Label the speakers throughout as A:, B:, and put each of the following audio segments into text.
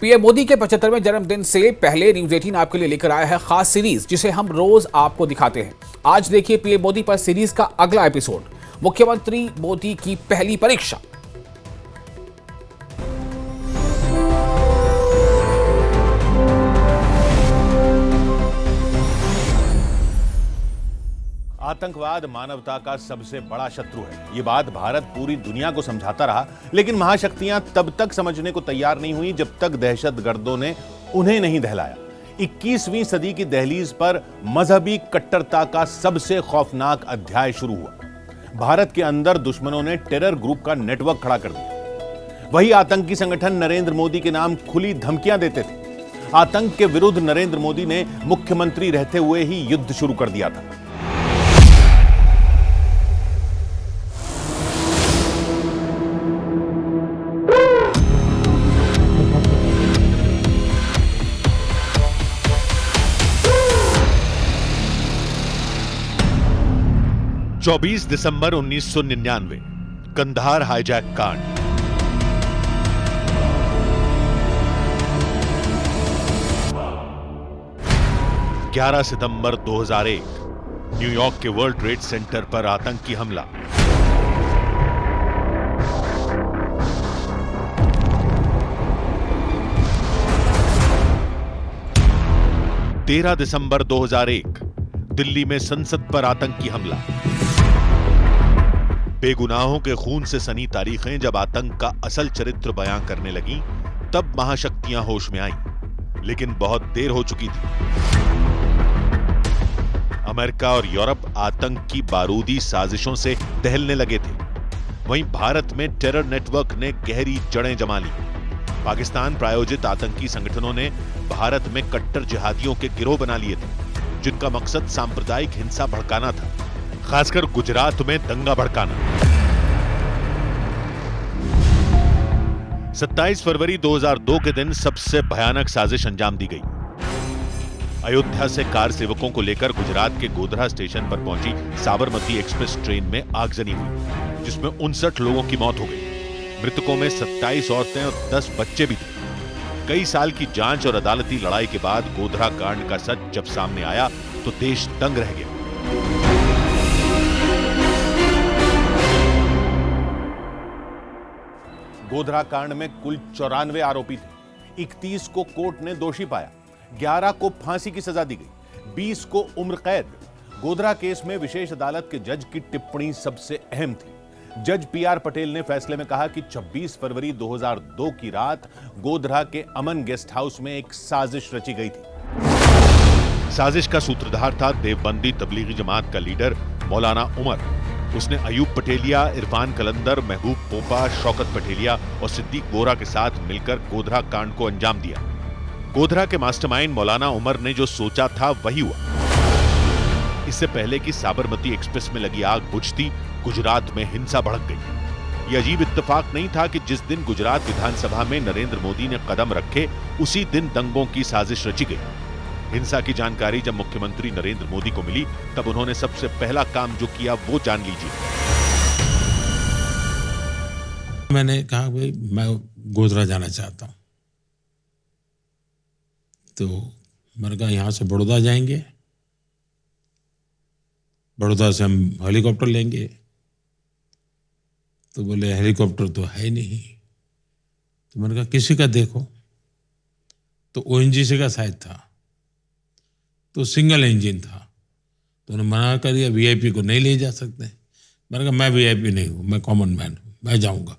A: PM Modi के 75वें जन्मदिन से पहले न्यूज 18 आपके लिए लेकर आया है खास सीरीज जिसे हम रोज आपको दिखाते हैं। आज देखिए पीएम मोदी पर सीरीज का अगला एपिसोड, मुख्यमंत्री मोदी की पहली परीक्षा।
B: आतंकवाद मानवता का सबसे बड़ा शत्रु है। ये बात भारत पूरी दुनिया को समझाता रहा, लेकिन महाशक्तियां तब तक समझने को तैयार नहीं हुई जब तक दहशतगर्दों ने उन्हें नहीं दहलाया। 21वीं सदी की दहलीज पर मजहबी कट्टरता का सबसे खौफनाक अध्याय शुरू हुआ। भारत के अंदर दुश्मनों ने टेरर ग्रुप का नेटवर्क खड़ा कर दिया। वही आतंकी संगठन नरेंद्र मोदी के नाम खुली धमकियां देते थे। आतंक के विरुद्ध नरेंद्र मोदी ने मुख्यमंत्री रहते हुए ही युद्ध शुरू कर दिया था। चौबीस दिसंबर 1999 कंधार हाईजैक कांड। ग्यारह सितंबर 2001 न्यूयॉर्क के वर्ल्ड ट्रेड सेंटर पर आतंकी हमला। तेरह दिसंबर 2001 दिल्ली में संसद पर आतंकी हमला। बेगुनाहों के खून से सनी तारीखें जब आतंक का असल चरित्र बयां करने लगी, तब महाशक्तियां होश में आईं, लेकिन बहुत देर हो चुकी थी। अमेरिका और यूरोप आतंक की बारूदी साजिशों से दहलने लगे थे। वहीं भारत में टेरर नेटवर्क ने गहरी जड़ें जमा ली। पाकिस्तान प्रायोजित आतंकी संगठनों ने भारत में कट्टर जिहादियों के गिरोह बना लिए थे, जिनका मकसद सांप्रदायिक हिंसा भड़काना था, खासकर गुजरात में दंगा भड़काना। 27 फरवरी 2002 के दिन सबसे भयानक साजिश अंजाम दी गई। अयोध्या से कार सेवकों को लेकर गुजरात के गोधरा स्टेशन पर पहुंची साबरमती एक्सप्रेस ट्रेन में आगजनी हुई, जिसमें 59 लोगों की मौत हो गई। मृतकों में 27 औरतें और 10 बच्चे भी थे। कई साल की जांच और अदालती लड़ाई के बाद गोधरा कांड का सच जब सामने आया तो देश दंग रह गया। गोधरा कांड में कुल 94 आरोपी थे। 31 को कोर्ट ने दोषी पाया, 11 को फांसी की सजा दी गई, 20 को उम्र कैद। गोधरा केस में विशेष अदालत के जज की टिप्पणी सबसे अहम थी। जज पीआर पटेल ने फैसले में कहा कि 26 फरवरी 2002 की रात गोधरा के अमन गेस्ट हाउस में एक साजिश रची गई थी। साजिश का सूत्रधार था देवबंदी तबलीगी जमात का लीडर मौलाना उमर। उसने अयूब पटेलिया, इरफान कलंदर, महबूब पोपा, शौकत पटेलिया और सिद्दीक बोरा के साथ मिलकर गोधरा कांड को अंजाम दिया। गोधरा के मास्टरमाइंड मौलाना उमर ने जो सोचा था वही हुआ। इससे पहले कि साबरमती एक्सप्रेस में लगी आग बुझती, गुजरात में हिंसा भड़क गई। यह अजीब इत्तेफाक नहीं था कि जिस दिन गुजरात विधानसभा में नरेंद्र मोदी ने कदम रखे, उसी दिन दंगों की साजिश रची गई। हिंसा की जानकारी जब मुख्यमंत्री नरेंद्र मोदी को मिली, तब उन्होंने सबसे पहला काम जो किया वो जान लीजिए।
C: मैंने कहा भाई मैं गोधरा जाना चाहता हूं, तो मैंने कहा यहां से बड़ौदा जाएंगे, बड़ौदा से हम हेलीकॉप्टर लेंगे। तो बोले हेलीकॉप्टर तो है नहीं। तो मैंने कहा किसी का देखो, तो ओएनजीसी का शायद था, तो सिंगल इंजन था। तो उन्होंने मना कर दिया, वीआईपी को नहीं ले जा सकते। मैंने कहा मैं वीआईपी नहीं हूं, मैं कॉमन मैन हूं, मैं जाऊंगा।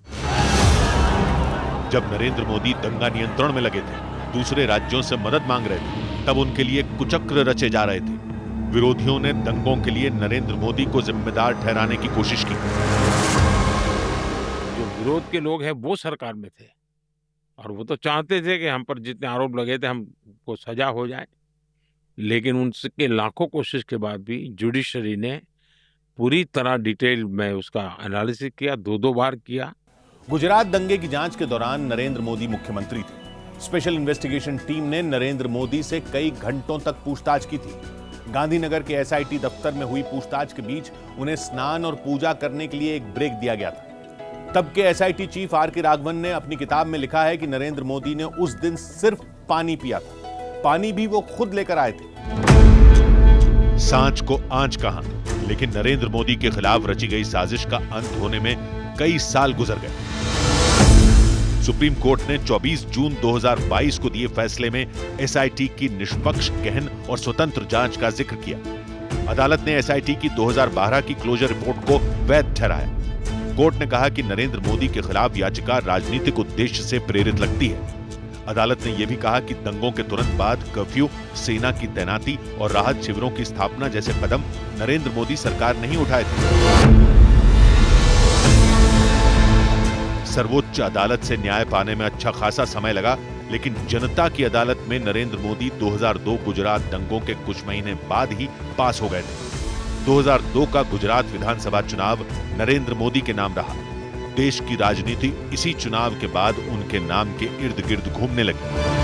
B: जब नरेंद्र मोदी दंगा नियंत्रण में लगे थे, दूसरे राज्यों से मदद मांग रहे थे, तब उनके लिए कुचक्र रचे जा रहे थे। विरोधियों ने दंगों के लिए नरेंद्र मोदी को जिम्मेदार ठहराने की कोशिश की।
C: जो विरोध के लोग हैं वो सरकार में थे और वो तो चाहते थे कि हम पर जितने आरोप लगे थे हमको सजा हो जाए, लेकिन उनके लाखों कोशिश के बाद भी जुडिशरी ने पूरी तरह डिटेल में उसका एनालिसिस किया, दो बार किया।
B: गुजरात दंगे की जांच के दौरान नरेंद्र मोदी मुख्यमंत्री थे। स्पेशल इन्वेस्टिगेशन टीम ने नरेंद्र मोदी से कई घंटों तक पूछताछ की थी। गांधीनगर के एसआईटी दफ्तर में हुई पूछताछ के बीच उन्हें स्नान और पूजा करने के लिए एक ब्रेक दिया गया था। तब के एसआईटी चीफ आर के राघवन ने अपनी किताब में लिखा है कि नरेंद्र मोदी ने उस दिन सिर्फ पानी पिया था, पानी भी वो खुद लेकर आए थे। सांच को आंच कहा, लेकिन नरेंद्र मोदी के खिलाफ रची गई साजिश का अंत होने में कई साल गुजर गए। सुप्रीम कोर्ट ने 24 जून 2022 को दिए फैसले में एसआईटी की निष्पक्ष, गहन और स्वतंत्र जांच का जिक्र किया। अदालत ने एसआईटी की 2012 की क्लोजर रिपोर्ट को वैध ठहराया। कोर्ट ने कहा कि नरेंद्र मोदी के खिलाफ याचिका राजनीतिक उद्देश्य से प्रेरित लगती है। अदालत ने यह भी कहा कि दंगों के तुरंत बाद कर्फ्यू, सेना की तैनाती और राहत शिविरों की स्थापना जैसे कदम नरेंद्र मोदी सरकार नहीं उठाए थे। सर्वोच्च अदालत से न्याय पाने में अच्छा खासा समय लगा, लेकिन जनता की अदालत में नरेंद्र मोदी 2002 गुजरात दंगों के कुछ महीने बाद ही पास हो गए थे। 2002 का गुजरात विधानसभा चुनाव नरेंद्र मोदी के नाम रहा। देश की राजनीति इसी चुनाव के बाद उनके नाम के इर्द गिर्द घूमने लगी।